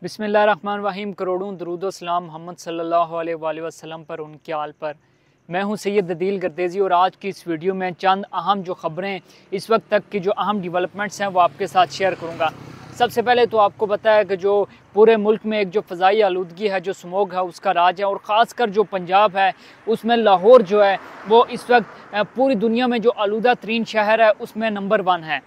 बिस्मिल्लाहिर्रहमानिर्रहीम। करोड़ों दरूद सलाम मोहम्मद सल्लल्लाहु अलैहि वसल्लम पर, उनके आल पर। मैं हूं सैयद अदील गर्देज़ी और आज की इस वीडियो में चंद अहम जो ख़बरें इस वक्त तक की जो अहम डेवलपमेंट्स हैं वो आपके साथ शेयर करूंगा। सबसे पहले तो आपको पता है कि जो पूरे मुल्क में एक जो फ़ज़ाई आलूदगी है, जो स्मोग है, उसका राज है और ख़ासकर जो पंजाब है उसमें लाहौर जो है वो इस वक्त पूरी दुनिया में जो आलूदा तरीन शहर है उसमें नंबर 1 है।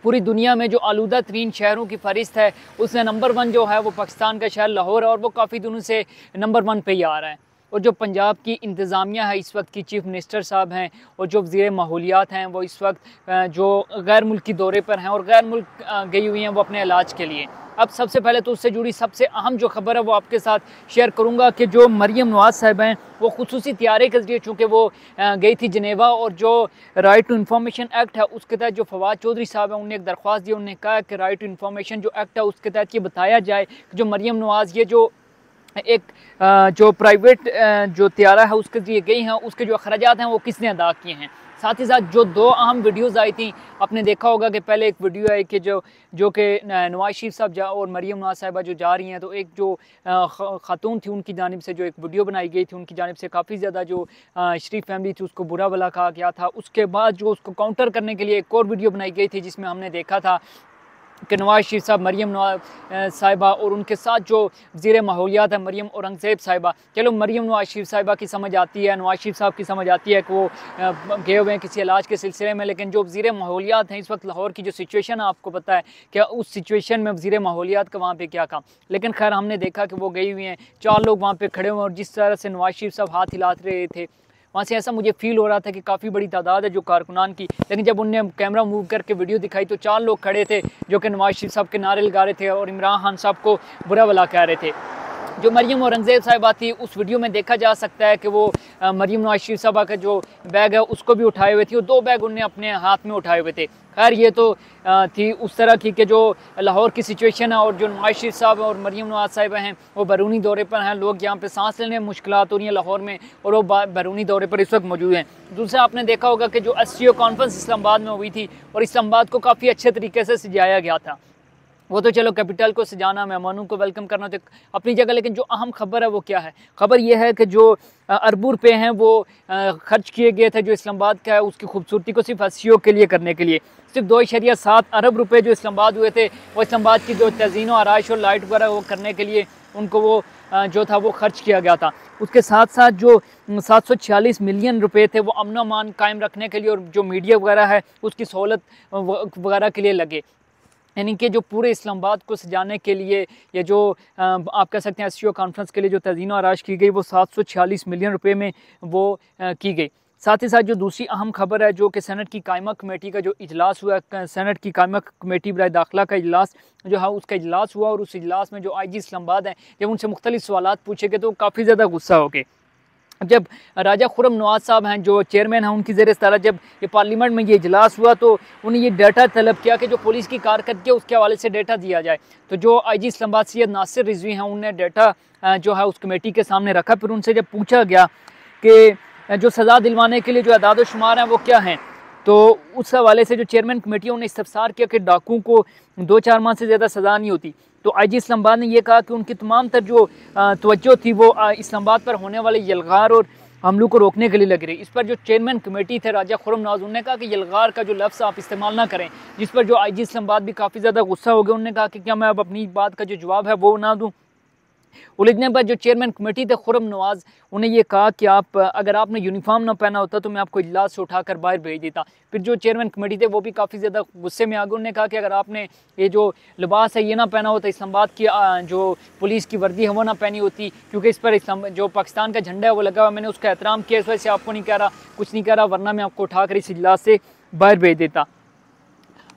पूरी दुनिया में जो आलूदा तरीन शहरों की फहरिस्त है उसमें नंबर 1 जो है वो पाकिस्तान का शहर लाहौर है और वो काफ़ी दिनों से नंबर 1 पे ही आ रहा है। और जो पंजाब की इंतज़ामिया है इस वक्त की, चीफ मिनिस्टर साहब हैं और जो वज़ीर माहौलियात हैं वो इस वक्त जो गैर मुल्की दौरे पर हैं और गैर मुल्क गई हुई हैं वो अपने इलाज के लिए। अब सबसे पहले तो उससे जुड़ी सबसे अहम जो खबर है वो आपके साथ शेयर करूंगा कि जो मरियम नवाज़ साहब हैं वो खुसूसी त्यारे के जरिए, चूँकि वो गई थी जनेवा और जो राइट टू इन्फॉर्मेशन एक्ट है उसके तहत जो फवाद चौधरी साहब हैं उन्होंने एक दरख्वास्त दी। उन्होंने कहा कि राइट टू इन्फॉर्मेशन जो एक्ट है उसके तहत ये बताया जाए कि जो मरियम नवाज़ ये जो एक जो प्राइवेट जो त्यारा है उसके लिए गई हैं उसके जो अखराजात हैं वो किसने अदा किए हैं। साथ ही साथ जो 2 अहम वीडियोज़ आई थी, आपने देखा होगा कि पहले एक वीडियो है कि जो कि नवाज शरीफ साहब और मरियम नवाज साहिबा जो जा रही हैं, तो एक जो खातून थी उनकी जानिब से जो एक वीडियो बनाई गई थी उनकी जानिब से काफ़ी ज़्यादा जो शरीफ फैमिली थी उसको बुरा भला कहा गया था। उसके बाद जो उसको काउंटर करने के लिए एक और वीडियो बनाई गई थी जिसमें हमने देखा था कि नवाज शरीफ साहब, मरियम नवाज साहिबा और उनके साथ जो वज़ीर माहौलियात है मरियम औरंगज़ेब साहिबा। चलो मरियम नवाज शरीफ साहिबा की समझ आती है, नवाज शरीफ साहब की समझ आती है कि वो गए हुए हैं किसी इलाज के सिलसिले में, लेकिन जो वज़ीर माहौलियात हैं इस वक्त लाहौर की जो सिचुएशन है आपको पता है कि उस सिचुएशन में वज़ीर माहौलियात का वहाँ पे क्या काम। लेकिन खैर हमने देखा कि वो गई हुई हैं, 4 लोग वहाँ पे खड़े हुए और जिस तरह से नवाज शरीफ साहब हाथ हिला रहे थे वहाँ से ऐसा मुझे फील हो रहा था कि काफ़ी बड़ी तादाद है जो कारकुनान की। लेकिन जब उनने कैमरा मूव करके वीडियो दिखाई तो 4 लोग खड़े थे जो कि नवाज शरीफ साहब के नारे लगा रहे थे और इमरान खान साहब को बुरा भला कह रहे थे। जो मरियम औरंगज़ेब साहिबा थी उस वीडियो में देखा जा सकता है कि वो मरियम नवाज शरीफ साहबा का जो बैग है उसको भी उठाए हुए थी और 2 बैग उन्हें अपने हाथ में उठाए हुए थे। खैर ये तो थी उस तरह की कि जो लाहौर की सिचुएशन है और जो नवाज शरीफ साहब और मरियम नवाज साहिबा हैं वो बैरूनी दौरे पर हैं। लोग यहाँ पे सांस लेने में मुश्किलात हो रही हैं लाहौर में और वो बैरूनी दौरे पर इस वक्त मौजूद हैं। दूसरा आपने देखा होगा कि जो SCO कॉन्फ्रेंस इस्लामाबाद में हुई थी और इस्लामाबाद को काफ़ी अच्छे तरीके से सजाया गया था। वो तो चलो कैपिटल को सजाना, मेहमानों को वेलकम करना तो अपनी जगह, लेकिन जो अहम खबर है वो क्या है? खबर ये है कि जो अरबों रुपये हैं वो खर्च किए गए थे जो इस्लामाबाद का है उसकी खूबसूरती को सिर्फ SCO के लिए करने के लिए। सिर्फ 2.7 अरब रुपये जो इस्लामाबाद हुए थे वो इस्लामाबाद की जो तज़ीन और आराइश और लाइट वगैरह वो करने के लिए उनको वो जो था वो खर्च किया गया था। उसके साथ साथ जो 746 मिलियन रुपए थे वो अमन अमान कायम रखने के लिए और जो मीडिया वगैरह है उसकी सहूलत वगैरह के लिए लगे। यानी कि जो पूरे इस्लामाबाद को सजाने के लिए या जो आप कह सकते हैं SCO कॉन्फ्रेंस के लिए जो तज़ीन आराइश की गई वो 746 मिलियन रुपए में वो की गई। साथ ही साथ जो दूसरी अहम खबर है जो कि सेनेट की कायमा कमेटी का जो इजलास हुआ, सेनेट की कायमा कमेटी बराए दाखिला का इजलास जो है उसका इजलास हुआ और उस इजलास में जो IG इस्लामाबाद हैं जब उनसे मुख्तलिफ सवालात पूछे गए तो काफ़ी ज़्यादा गुस्सा हो गए। जब राजा खुर्रम नवाज साहब हैं जो चेयरमैन हैं उनकी ज़ेर सदारत जब ये पार्लियामेंट में ये इजलास हुआ तो उन्हें ये डाटा तलब किया कि जो पुलिस की कारकर्दगी है उसके हवाले से डाटा दिया जाए। तो जो IG इस्लामाबाद सैयद नासिर रिजवी हैं उन्होंने डाटा जो है उस कमेटी के सामने रखा। फिर उनसे जब पूछा गया कि जो सज़ा दिलवाने के लिए जो अदाद शुमार हैं वो क्या हैं, तो उस हवाले से जो चेयरमैन कमेटी उन्होंने इस्तफसार किया कि डाकुओं को 2-4 माह से ज़्यादा सज़ा नहीं होती। तो IG इस्लामाबाद ने यह कहा कि उनकी तमाम तर जो तवज्जो थी वो इस्लामाबाद पर होने वाले यलगार और हमलों को रोकने के लिए लग रही। इस पर जो चेयरमैन कमेटी थे राजा खुर्रम नवाज उन्होंने कहा कि यलगार का जो लफ्ज़ आप इस्तेमाल ना करें, जिस पर जो IG इस्लामाबाद भी काफ़ी ज़्यादा गुस्सा हो गया। उन्होंने कहा कि क्या मैं अब अपनी बात का जो जवाब है वो ना दूँ। उलझने पर जो चेयरमैन कमेटी थे खुर्रम नवाज उन्हें ये कहा कि आप अगर आपने यूनिफॉर्म ना पहना होता तो मैं आपको इजलास से उठाकर बाहर भेज देता। फिर जो चेयरमैन कमेटी थे वो भी काफ़ी ज़्यादा गुस्से में आ गए। उन्होंने कहा कि अगर आपने ये जो लिबास है ये ना पहना होता, इस्लामाबाद की जो पुलिस की वर्दी है वो ना पहनी होती, क्योंकि इस पर जो पाकिस्तान का झंडा है वो लगा हुआ, मैंने उसका एहतराम किया, इस वजह से आपको नहीं कह रहा, कुछ नहीं कह रहा, वरना मैं आपको उठाकर इस इजलास से बाहर भेज देता।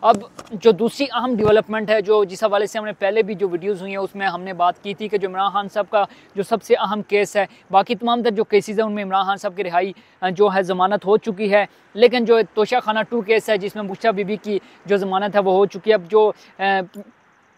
अब जो दूसरी अहम डेवलपमेंट है जो जिस हवाले से हमने पहले भी जो वीडियोस हुई हैं उसमें हमने बात की थी कि जो इमरान खान साहब का जो सबसे अहम केस है, बाकी तमाम तर जो केसेस हैं उनमें इमरान खान साहब की रिहाई जो है ज़मानत हो चुकी है, लेकिन जो तोशाखाना 2 केस है जिसमें बुशरा बीबी की जो ज़मानत है वो हो चुकी है। अब जो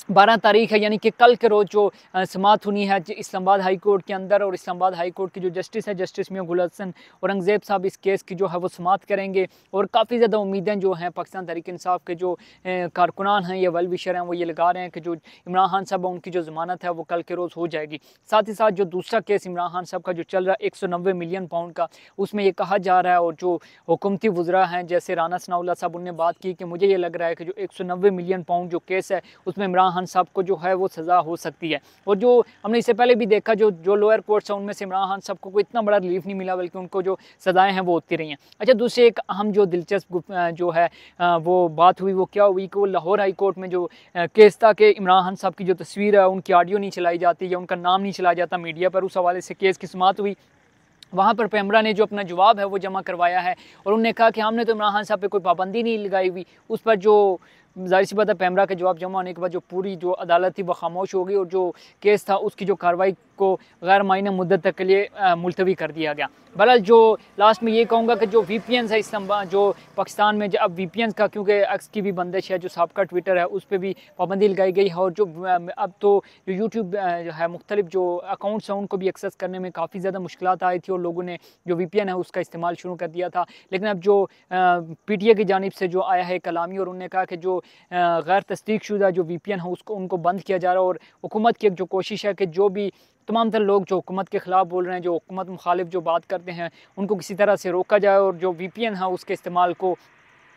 12 तारीख है, यानी कि कल के रोज़ जो समाअत होनी है इस्लामाबाद हाई कोर्ट के अंदर। और इस्लामाबाद हाई कोर्ट के जो जस्टिस है, जस्टिस मियां गुल हसन औरंगज़ेब साहब, इस केस की जो है वो समाअत करेंगे। और काफ़ी ज़्यादा उम्मीदें जो हैं पाकिस्तान तहरीक इंसाफ के जो कारकुनान हैं या वेल विशर हैं वो ये लगा रहे हैं कि जो इमरान खान साहब उनकी जो ज़मानत है वो कल के रोज़ हो जाएगी। साथ ही साथ जो दूसरा केस इमरान खान साहब का जो चल रहा है 190 मिलियन पाउंड का, उसमें ये कहा जा रहा है और जो हुकूमती वज़रा हैं जैसे राना सनाउल्लाह साहब उनने बात की कि मुझे ये लग रहा है कि जो 190 मिलियन पाउंड जो केस है उसमें इमरान खान साहब को जो है वो सज़ा हो सकती है। और जो हमने इससे पहले भी देखा जो लोअर कोर्ट्स हैं उनमें से इमरान खान साहब को कोई इतना बड़ा रिलीफ नहीं मिला, बल्कि उनको जो सज़ाएं हैं वो होती रही हैं। अच्छा, दूसरी एक अहम जो दिलचस्प जो है वो बात हुई, वो क्या हुई कि वो लाहौर हाई कोर्ट में जो केस था कि इमरान खान साहब की जो तस्वीर है उनकी ऑडियो नहीं चलाई जाती या उनका नाम नहीं चलाया जाता मीडिया पर, उस हवाले से केस की समाअत हुई। वहाँ पर पैमरा ने जो अपना जवाब है वो जमा करवाया है और उन्होंने कहा कि हमने तो इमरान खान साहब पे कोई पाबंदी नहीं लगाई हुई। उस पर जो ज़ाहिर सी बात है पैमरा का जवाब जमा होने के बाद जो पूरी जो अदालत थी वो खामोश हो गई और जो केस था उसकी जो कार्रवाई को गैर मायने मुद्दत तक के लिए मुलतवी कर दिया गया। बहरहाल जो लास्ट में ये कहूँगा कि जो VPN है इस्लामाबाद जो पाकिस्तान में अब VPN का क्योंकि एक्स की भी बंदिश है, जो साबका ट्विटर है उस पर भी पाबंदी लगाई गई है। और जो अब तो जो यूट्यूब है मुख्तलिफ जो अकाउंट्स हैं उनको भी एक्सेस करने में काफ़ी ज़्यादा मुश्किलात आई थी और लोगों ने जो VPN है उसका इस्तेमाल शुरू कर दिया था। लेकिन अब जो PTI की जानिब से जो आया है कलामी और उन्होंने कहा कि जो गैर तस्दीक शुदा जो VPN है उसको उनको बंद किया जा रहा है। और हुकूमत की एक जो कोशिश है कि जो भी तमाम तर लोग जो हुकूमत के ख़िलाफ़ बोल रहे हैं, जो हुकूमत मुखालिफ जो बात करते हैं, उनको किसी तरह से रोका जाए और जो VPN है उसके इस्तेमाल को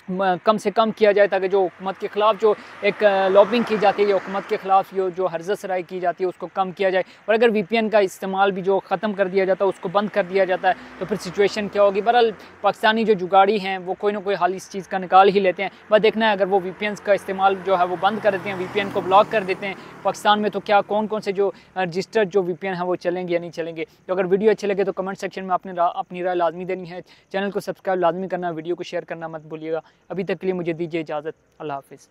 कम से कम किया जाए, ताकि जो हुकूमत के ख़िलाफ़ जो एक लॉबिंग की जाती है या हुकूमत के ख़िलाफ़ जो हर्ज़त सराई की जाती है उसको कम किया जाए। और अगर VPN का इस्तेमाल भी जो ख़त्म कर दिया जाता है, उसको बंद कर दिया जाता है, तो फिर सिचुएशन क्या होगी। बहरहाल पाकिस्तानी जो जुगाड़ी हैं वो कोई ना कोई हाल इस चीज़ का निकाल ही लेते हैं। बस देखना है अगर वो VPN का इस्तेमाल जो है वो बंद कर देते हैं, VPN को ब्लॉक कर देते हैं पाकिस्तान में, तो क्या कौन कौन से जो रजिस्टर्ड जो VPN है वो चलेंगे या नहीं चलेंगे। तो अगर वीडियो अच्छे लगे तो कमेंट सेक्शन में अपनी राय लाजमी देनी है। चैनल को सब्सक्राइब लाजमी करना, वीडियो को शेयर करना मत भूलिएगा। अभी तक के लिए मुझे दीजिए इजाज़त। अल्लाह हाफ़िज़।